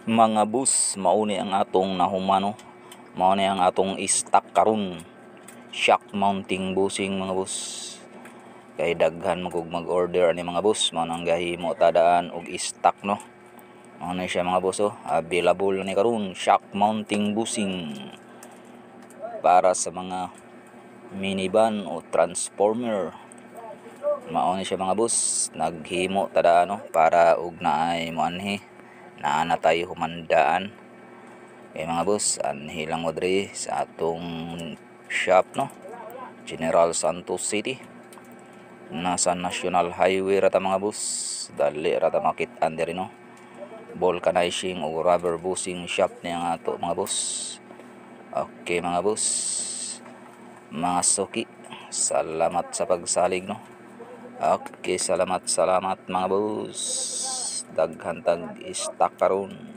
Mga bus, mauni ang atong nahumano. Mauni ang atong stock karon. Shock mounting busing mga bus. Kay daghan mag-order ani mga bus, mao nang gahimo tadaan og stock no. Mao na siya mga bus available ni karon shock mounting busing para sa mga minivan o transformer. Mao ni siya mga bus, naghimo tadaan no para og naay moanhi naa tayo humandaan. Kay mga bus, anhi lang mo diri sa atong shop no, General Santos City. Nasa National Highway rata mga bus, dali rata makit-an diri no. Vulcanizing o rubber busing shop ni ang ato mga bus. Okay mga bus, mga suki, salamat sa pagsalig no. Okay, salamat mga bus. Daghan tag stock karon.